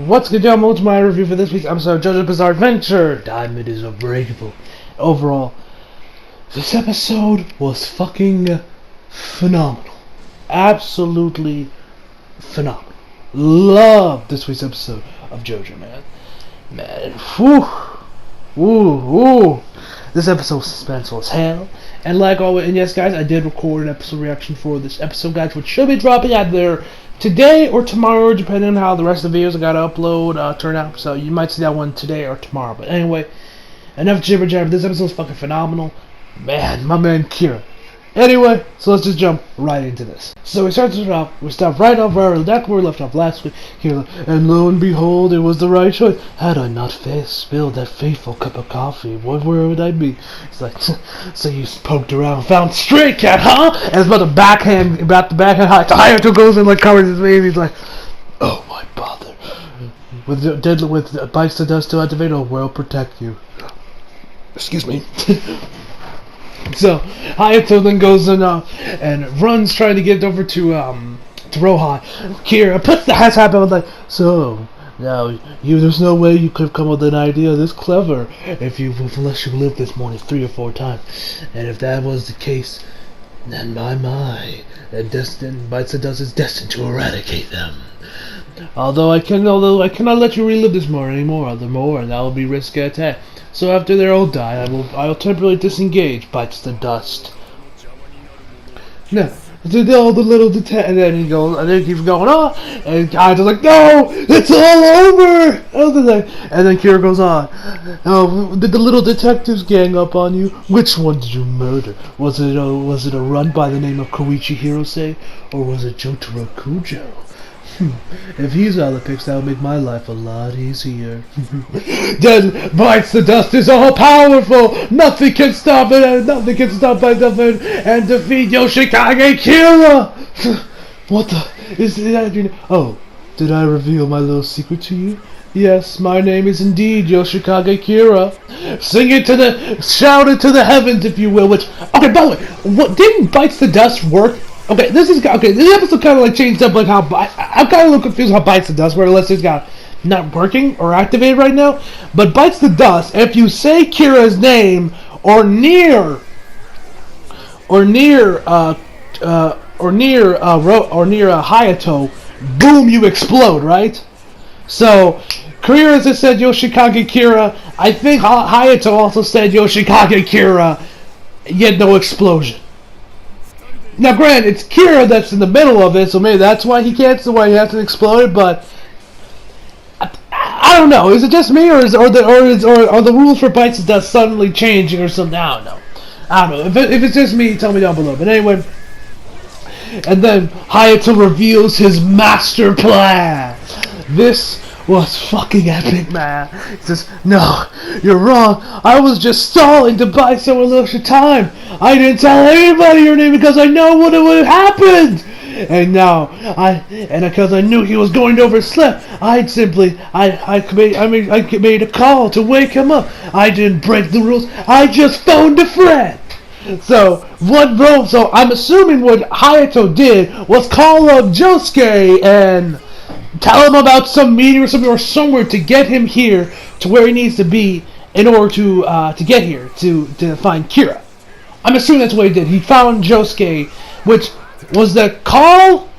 What's good, y'all? Welcome to my review for this week's episode of JoJo's Bizarre Adventure. Diamond is Unbreakable. Overall, this episode was fucking phenomenal. Absolutely phenomenal. Love this week's episode of JoJo, man. Whew. This episode was suspenseful as hell. And like always, and yes, guys, I did record an episode reaction for this episode, guys, which should be dropping either today or tomorrow, depending on how the rest of the videos I gotta upload turn out. So you might see that one today or tomorrow. But anyway, enough jibber jabber. This episode's fucking phenomenal. Man, my man Kira. Anyway, so let's just jump right into this. So we start right off where we left off last week. Here, and lo and behold, it was the right choice. Had I not spilled that fateful cup of coffee, where would I be? It's like, so you poked around, found Stray Cat, huh? And it's about the backhand Hayato goes and like covers his face. He's like, oh my bother. With bites the dust to activate, oh, well protect you. Excuse me. So Hayato then goes and runs trying to get over to Rohan. Kira puts the hat up like, so now there's no way you could have come up with an idea this clever unless you lived this morning 3 or 4 times. And if that was the case, then and Bites the Dust is destined to eradicate them. Although I cannot let you relive this morning anymore, and that will be risky attack. So after they're all die, I will temporarily disengage. Bites the Dust. Now, all the little and then he goes, and then he keeps going on, and guys are like, no, it's all over. And then Kira goes on. Oh, did the little detectives gang up on you? Which one did you murder? Was it a run by the name of Koichi Hirose, or was it Jotaro Kujo? If he's all the picks, that would make my life a lot easier. Then Bites the Dust is all powerful. Nothing can stop it. Nothing can stop Bites the Dust and defeat Yoshikage Kira. What the is that? Oh, did I reveal my little secret to you? Yes, my name is indeed Yoshikage Kira. Shout it to the heavens, if you will. Which, okay, by the way, what didn't Bites the Dust work? Okay, this episode kind of like changed up like how I'm kind of a little confused how Bites the Dust, where unless it's got not working or activated right now. But Bites the Dust, if you say Kira's name or near Hayato, boom, you explode, right? So Kira just said Yoshikage Kira. I think Hayato also said Yoshikage Kira, yet no explosion. Now, granted, it's Kira that's in the middle of it, so maybe that's why he can't. So why he has to explode. But I don't know. Is it just me, or are the rules for Bites the Dust suddenly changing or something? I don't know. If it's just me, tell me down below. But anyway, and then Hayato reveals his master plan. This was fucking epic, man. He says, no, you're wrong. I was just stalling to buy someone a little time. I didn't tell anybody your name because I know what would have happened. And now, because I knew he was going to oversleep, I made a call to wake him up. I didn't break the rules. I just phoned a friend. So I'm assuming what Hayato did was call up Josuke and tell him about some meeting or something or somewhere to get him here to where he needs to be in order to get here to find Kira. I'm assuming that's what he did. He found Josuke, which was the call.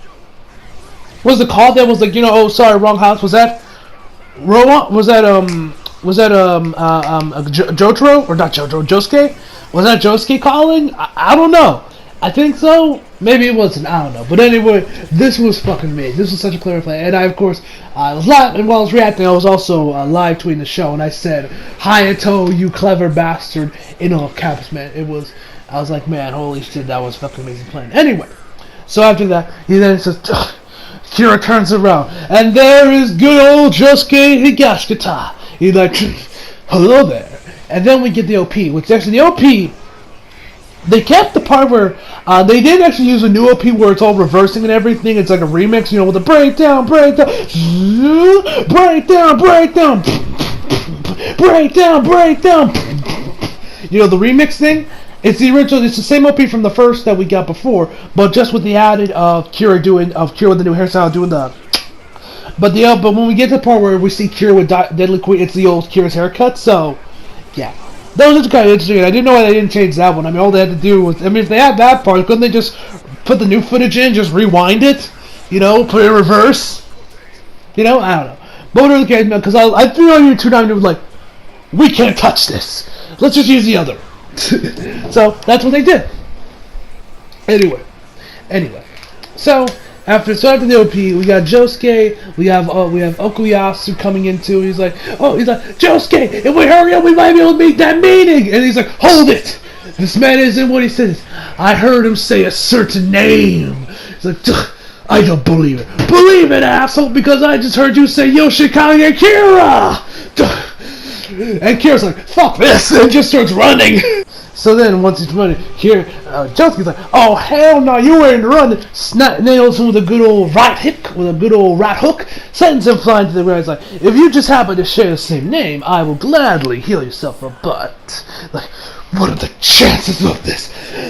Was the call that was like, oh sorry, wrong house? Was that Jotaro or not Jotaro? Josuke? Was that Josuke calling? I don't know. I think so. Maybe it wasn't. I don't know. But anyway, this was fucking amazing. This was such a clever play. And I, of course, was live. And while I was reacting, I was also live tweeting the show. And I said, Hayato, you clever bastard, in all caps, man. I was like, man, holy shit, that was fucking amazing playing. Anyway, so after that, he then says, Kira turns around. And there is good old Josuke Higashikata. He's like, hello there. And then we get the OP, which actually the OP, they kept the part where they did actually use a new OP where it's all reversing and everything. It's like a remix, with the breakdown, breakdown, the remix thing. It's the original. It's the same OP from the first that we got before, but just with the added of Kira with the new hairstyle doing the But when we get to the part where we see Kira with Deadly Queen, it's the old Kira's haircut. So, yeah, that was just kind of interesting. I didn't know why they didn't change that one. I mean, all they had to do was, I mean, if they had that part, couldn't they just put the new footage in, just rewind it, you know, put it in reverse, you know? I don't know. But whatever the case, because I threw on YouTube and was like, we can't touch this. Let's just use the other. So that's what they did. Anyway, so after the OP, we got Josuke, we have Okuyasu coming into. He's like, Josuke, if we hurry up, we might be able to meet that meeting. And he's like, hold it. This man isn't what he says. I heard him say a certain name. He's like, I don't believe it. Believe it, asshole, because I just heard you say Yoshikage Kira. And Kira's like, fuck this, and just starts running. So then, once he's running, Josuke's like, oh, hell no, you ain't running. Nails him with a good old right hook, sends him flying to the ground. He's like, if you just happen to share the same name, I will gladly heal yourself a butt. Like, what are the chances of this?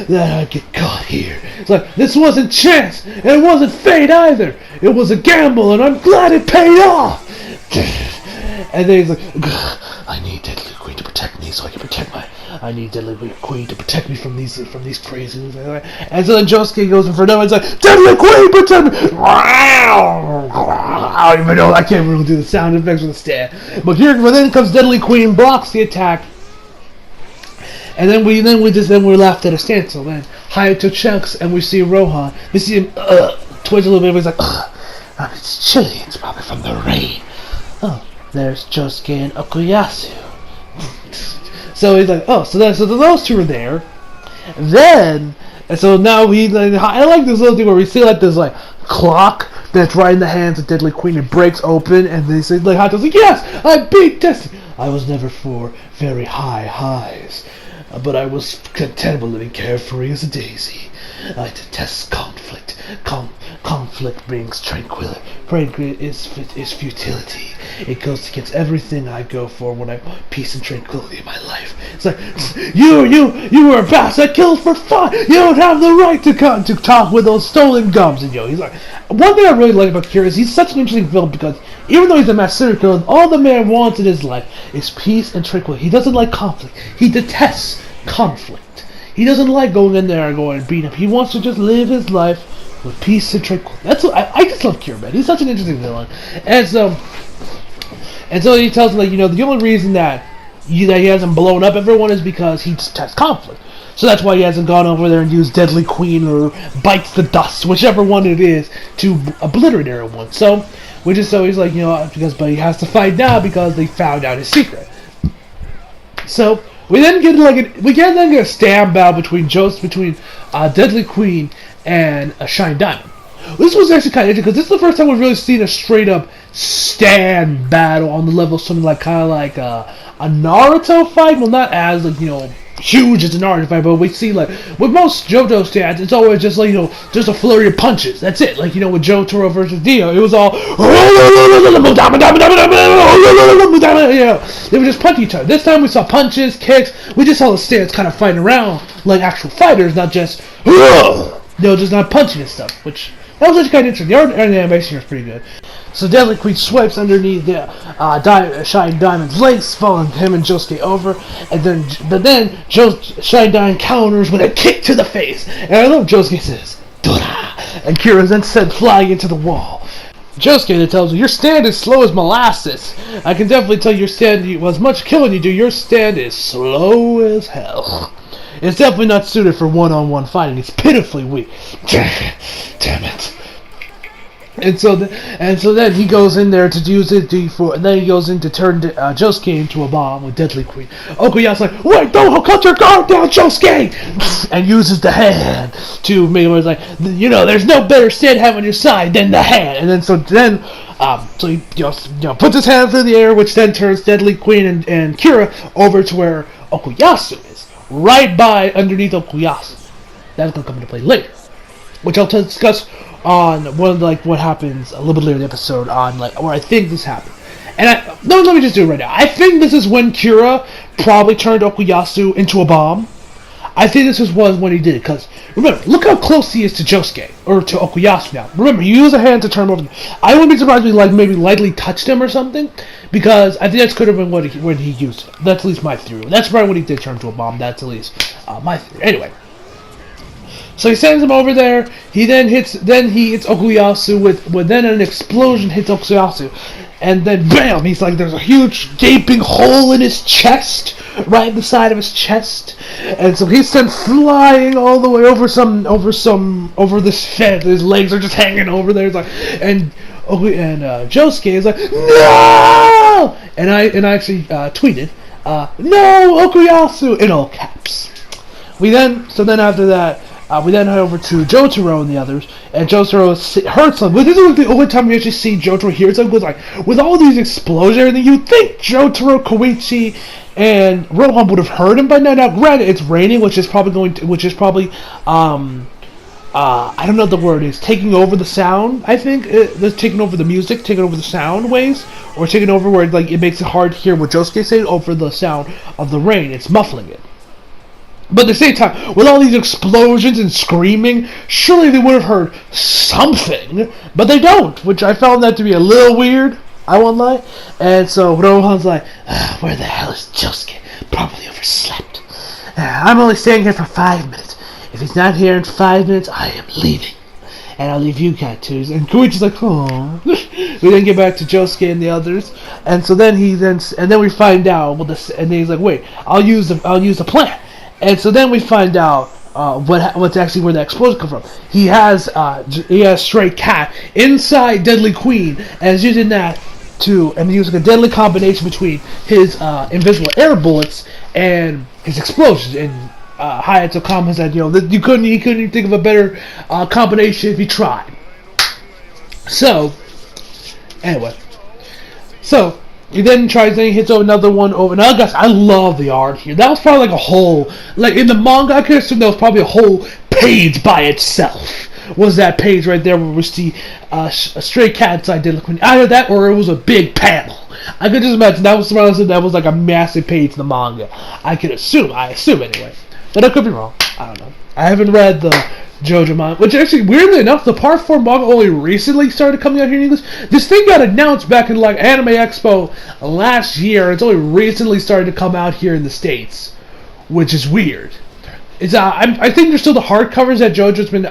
That I get caught here. It's like, this wasn't chance, and it wasn't fate either. It was a gamble, and I'm glad it paid off. And then he's like, I need Deadly Queen to protect me so I can protect I need Deadly Queen to protect me from these crazies. And so then Josuke goes in for no, and it's like, Deadly Queen, protect me! I don't even know, I can't really do the sound effects with the stand. But then comes Deadly Queen, blocks the attack. And then we're left at a standstill. Then Hayato checks, and we see Rohan. We see him twitch a little bit. He's like, it's chilly. It's probably from the rain. Oh, there's Josuke and Okuyasu. So he's like, so those two are there. And so now I like this little thing where we see like this like clock that's right in the hands of Deadly Queen. It breaks open, and they say like Hayato's like, yes, I beat Destiny. I was never for very high highs. But I was content with living carefree as a daisy. I detest conflict. Conflict brings tranquility. Frankly, is futility. It goes against everything I go for when I want peace and tranquility in my life. It's like, you were a bastard killed for fun. You don't have the right to talk with those stolen gums. And he's like, one thing I really like about Kira is he's such an interesting villain because even though he's a mass serial killer, all the man wants in his life is peace and tranquility. He doesn't like conflict. He detests conflict. He doesn't like going in there and going and beating up. He wants to just live his life with peace and tranquility. That's what I just love Kira, man. He's such an interesting villain. And so he tells him, like, the only reason that he hasn't blown up everyone is because he detests conflict. So that's why he hasn't gone over there and used Deadly Queen or Bites the Dust, whichever one it is, to obliterate everyone. So he's like, but he has to fight now because they found out his secret. So we then get a stand battle between Deadly Queen and a Shine Diamond. This was actually kind of interesting because this is the first time we've really seen a straight up stand battle on the level of something like a Naruto fight. Well, not as huge as a Naruto fight, but we see with most JoJo's stands, it's always just just a flurry of punches. That's it. With Jotaro versus Dio, it was all they would just punch each other. This time we saw punches, kicks. We just saw the stands kind of fighting around like actual fighters, not just just not punching and stuff. Which that was actually kind of interesting. The art and animation was pretty good. So Deadly Queen swipes underneath the Shine Diamond's legs, falling him and Josuke over, and then Shine Diamond counters with a kick to the face. And I love Josuke says, "Dora," and Kira's then sent flying into the wall. Josuke then tells him, "Your stand is slow as molasses. I can definitely tell your stand was much killing you do. Your stand is slow as hell. It's definitely not suited for one-on-one fighting. It's pitifully weak." Damn it. And so then he goes in there to use it and then he goes in to turn Josuke into a bomb with Deadly Queen. Okuyasu's like, "Wait, don't cut your guard down, Josuke!" And uses the hand to make him like, there's no better stand have on your side than the hand. And then he puts his hands in the air, which then turns Deadly Queen and Kira over to where Okuyasu is, right by underneath Okuyasu. That's gonna come into play later, which I'll discuss on what happens a little bit later in the episode on where I think this happened. And let me just do it right now. I think this is when Kira probably turned Okuyasu into a bomb. I think this was when he did it, because remember, look how close he is to Josuke, or to Okuyasu now. Remember, he used a hand to turn him over. I wouldn't be surprised if he maybe lightly touched him or something, because I think that could have been when he used it. That's at least my theory. That's probably when he did turn to a bomb. That's at least my theory. Anyway. So he sends him over there. He hits Okuyasu with then an explosion hits Okuyasu, and then bam! He's like, there's a huge gaping hole in his chest, right in the side of his chest, and so he's sent flying all the way over this fence. His legs are just hanging over there. It's like, and Josuke is like, no! And I actually tweeted, no, Okuyasu, in all caps. After that. We then head over to Jotaro and the others, and Jotaro hurts them. But this is the only time we actually see Jotaro hear something. Because, like, with all these explosions and everything, you'd think Jotaro, Koichi, and Rohan would have heard him by now. Now, granted, it's raining, which is probably I don't know what the word is, taking over the sound. I think taking over the music, taking over the sound waves, or taking over where it makes it hard to hear what Josuke's saying over the sound of the rain. It's muffling it. But at the same time, with all these explosions and screaming, surely they would have heard something, but they don't, which I found that to be a little weird, I won't lie. And so Rohan's like, where the hell is Josuke? Probably overslept. I'm only staying here for 5 minutes. If he's not here in 5 minutes, I am leaving. And I'll leave you guys too. And Koichi's like, oh. We then get back to Josuke and the others, and so then we find out, and then he's like, wait, I'll use the plan. And so then we find out what's actually where the explosion comes from. He has Stray Cat inside Deadly Queen, and is using that and using a deadly combination between his invisible air bullets and his explosions. And Hayato comments that he couldn't even think of a better combination if he tried. So anyway, he then hits another one over. Now, guys, I love the art here. That was probably like a whole, like in the manga, I could assume that was probably a whole page by itself. Was that page right there where we see a Stray Cat inside Deadly Queen? Either that or it was a big panel. I could just imagine that was like a massive page in the manga. I assume anyway. But I could be wrong. I don't know. I haven't read the JoJo manga, which actually, weirdly enough, the Part 4 manga only recently started coming out here in English. This thing got announced back in like Anime Expo last year. It's only recently started to come out here in the States, which is weird. It's I think there's still the hardcovers that JoJo's been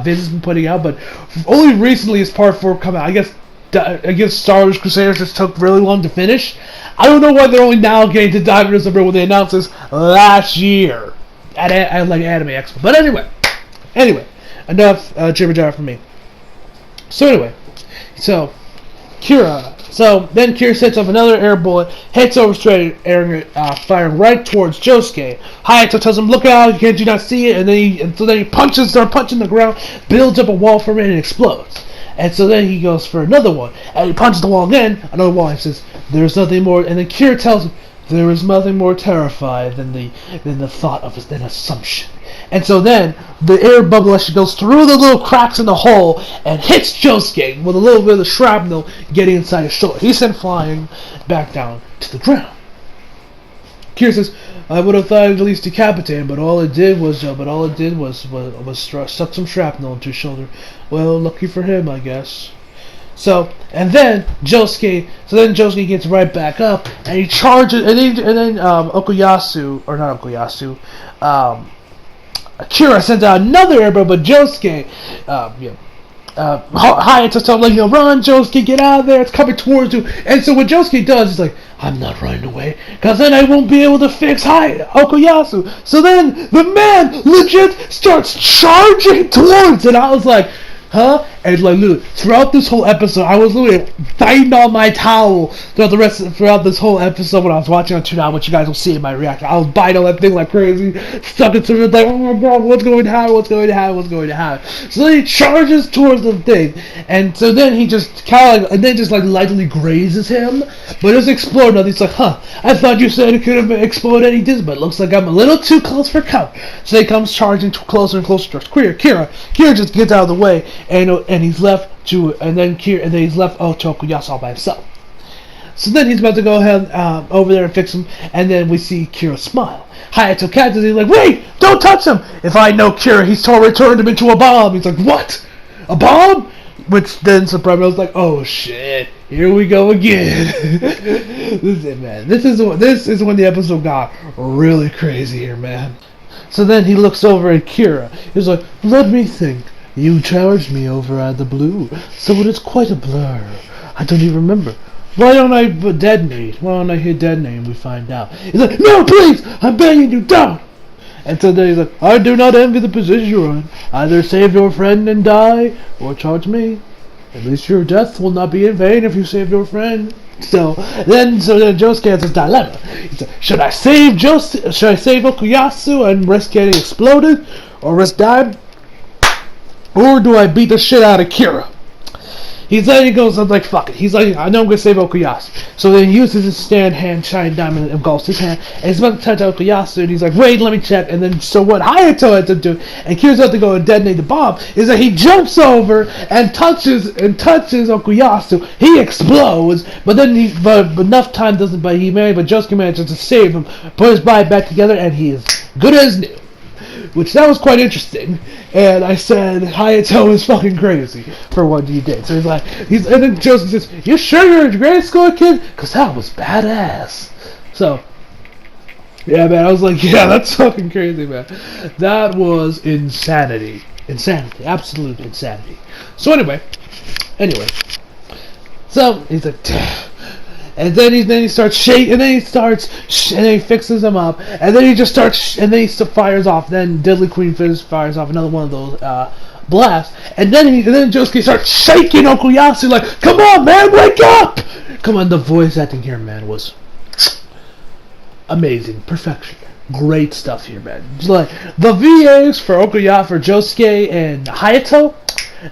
Viz has been putting out, but only recently has Part 4 come out. I guess Star Wars Crusaders just took really long to finish. I don't know why they're only now getting to dive into something when they announced this last year at like Anime Expo. But anyway, enough jibber jabber from me. So anyway, then Kira sets off another air bullet, hits over straight, firing right towards Josuke. Hayato tells him, "Look out! Can't you not see it?" And then he starts punching the ground, builds up a wall from it, and explodes. And so then he goes for another one, and he punches the wall again, another wall. He says, "There's nothing more." And then Kira tells him, "There is nothing more terrifying than the thought of an assumption." And so then the air bubble actually goes through the little cracks in the hole and hits Josuke with a little bit of the shrapnel getting inside his shoulder. He's sent flying back down to the ground. Kira says, "I would have thought it at least decapitated him, but all it did was suck some shrapnel into his shoulder. Well, lucky for him, I guess." Then Josuke gets right back up and he charges, and then Kira sends out another airball, but Josuke, Hayato tells him, "Run, Josuke, get out of there, it's coming towards you." And so what Josuke does is like, "I'm not running away, because then I won't be able to fix Okuyasu." So then the man legit starts charging towards it. I was like, huh? And like literally throughout this whole episode, I was literally biting on my towel throughout this whole episode when I was watching on TuneOut, which you guys will see in my reaction. I was biting on that thing like crazy, stuck into it like, oh my god, what's going to happen? So then he charges towards the thing, and so then he just lightly grazes him, but it doesn't explode. Nothing. He's like, huh? I thought you said it could have exploded. He did, but it looks like I'm a little too close for comfort. So he comes charging closer and closer towards Kira. Kira just gets out of the way, and he's left to Okuyasu all by himself. So then he's about to go ahead over there and fix him, and then we see Kira smile. Hayato catches him. He's like, "Wait! Don't touch him! If I know Kira, he's turned him into a bomb." He's like, "What? A bomb?" Which then surprised me. I was like, "Oh shit! Here we go again." This is it, man. This is when the episode got really crazy here, man. So then he looks over at Kira. He's like, "Let me think. You charged me over at the blue, so it is quite a blur. I don't even remember. Why don't I detonate? Why don't I hit detonate and we find out?" He's like, "No, please! I'm begging you, don't!" And so then he's like, "I do not envy the position you're in. Either save your friend and die, or charge me. At least your death will not be in vain if you save your friend." So then Josuke has this dilemma. He's like, should I save Okuyasu and risk getting exploded, or risk dying? Or do I beat the shit out of Kira? He goes, I'm like, fuck it. He's like, I know I'm going to save Okuyasu. So then he uses his stand hand, shine diamond, and engulfs his hand. And he's about to touch Okuyasu, and he's like, wait, let me check. And then, so what Hayato had to do, and Kira's about to go and detonate the bomb, is that he jumps over and touches Okuyasu. He explodes, but then enough time doesn't, but Josuke manages to save him, put his body back together, and he is good as new. Which that was quite interesting, and I said Hayato is fucking crazy for what he did. So and then Josuke says, "You sure you're a grade school kid? Cause that was badass." So yeah, man, I was like, yeah, that's fucking crazy, man. That was insanity, absolute insanity. So anyway, so he's like, and then he starts shaking, and then he fixes him up, and then he just starts, and then he fires off. Then Deadly Queen fires off another one of those blasts, and then Josuke starts shaking Okuyasu like, "Come on, man, wake up!" Come on, the voice acting here, man, was amazing, perfection, great stuff here, man. Like the VAs for Josuke and Hayato,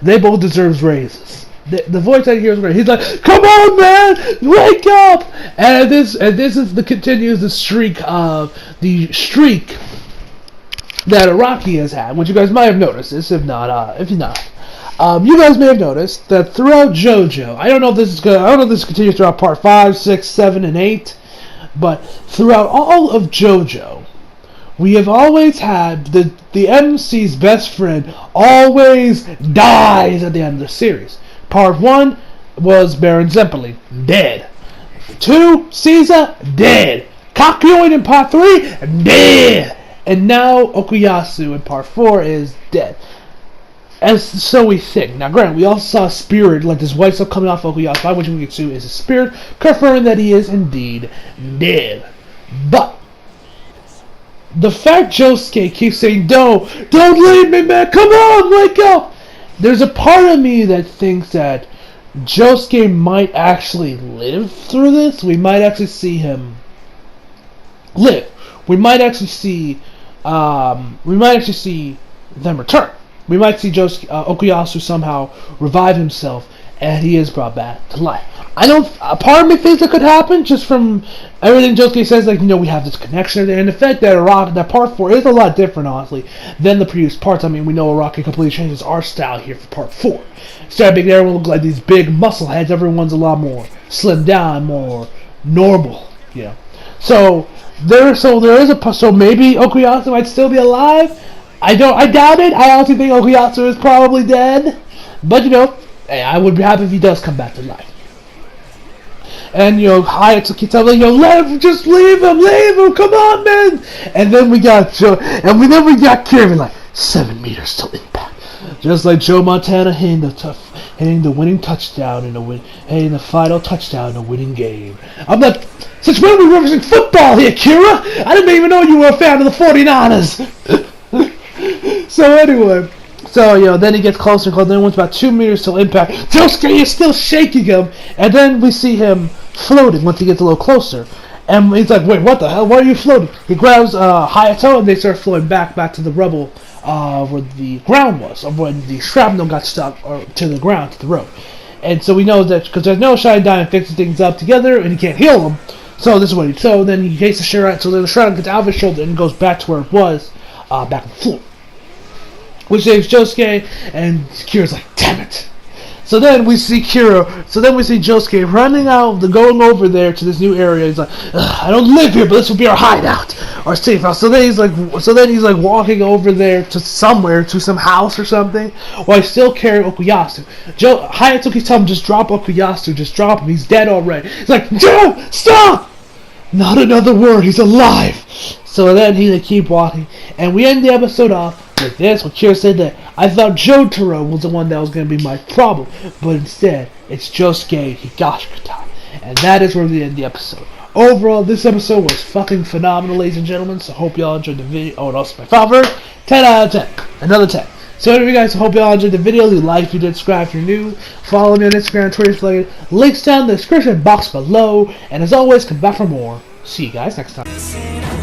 they both deserve raises. The voice acting here is great. He's like, "Come on, man, wake up!" And this continues the streak that Araki has had, which you guys might have noticed this. If not, you guys may have noticed that throughout JoJo, I don't know if this continues throughout part 5, 6, 7, and 8, but throughout all of JoJo, we have always had the MC's best friend always dies at the end of the series. Part 1 was Baron Zempeli, dead. 2, Caesar, dead. Kakyoin in part 3, dead. And now Okuyasu in part 4 is dead. And so we think. Now granted, we also saw a spirit, like this white stuff coming off Okuyasu, by which we get to is a spirit, confirming that he is indeed dead. But the fact Josuke keeps saying, don't leave me, man, come on, wake up! There's a part of me that thinks that Josuke might actually live through this. We might actually see him live. We might actually see them return. We might see Okuyasu somehow revive himself, and he is brought back to life. A part of me thinks it could happen just from everything Josuke says. Like, we have this connection, and the fact that part 4 is a lot different, honestly, than the previous parts. I mean, we know Araki completely changed his art style here for part 4. Instead of making everyone look like these big muscle heads, everyone's a lot more slimmed down, more normal. So maybe Okuyasu might still be alive. I doubt it. I honestly think Okuyasu is probably dead. But hey, I would be happy if he does come back to life. And Hayato keeps telling him, just leave him, come on, man. And then we got Kira like 7 meters till impact, just like Joe Montana hitting the winning touchdown hitting the final touchdown in a winning game. I'm like, since when are we referencing football here, Kira? I didn't even know you were a fan of the 49ers. So anyway. So, then he gets closer and closer. Then once about 2 meters till impact, Josuke is still shaking him. And then we see him floating once he gets a little closer. And he's like, wait, what the hell? Why are you floating? He grabs Hayato, and they start floating back to the rubble where the ground was, or when the shrapnel got stuck to the ground, to the road. And so we know that, because there's no Shine Diamond fixing things up together, and he can't heal them. So this is what so then he takes the shrapnel, so then the shrapnel gets out of his shoulder and goes back to where it was, back on the floor. Which saves Josuke, and Kira's like, damn it. So then we see Kira. So then we see Josuke running out, going over there to this new area. He's like, I don't live here, but this will be our hideout, our safe house. So then he's like walking over there to somewhere, to some house or something, while he's still carrying Okuyasu. Hayatoki's telling him, just drop Okuyasu, just drop him. He's dead already. He's like, Joe, stop! Not another word. He's alive. So then they keep walking, and we end the episode off with this. When Kira said that I thought Jotaro was the one that was going to be my problem, but instead it's Josuke Higashikata, and that is where we end the episode. Overall, this episode was fucking phenomenal, ladies and gentlemen. So I hope y'all enjoyed the video. Oh, and also my favorite, 10 out of 10, another 10. So anyway, guys, I hope y'all enjoyed the video. Leave a like if you did, subscribe if you're new. Follow me on Instagram, Twitter, links down in the description box below. And as always, come back for more. See you guys next time.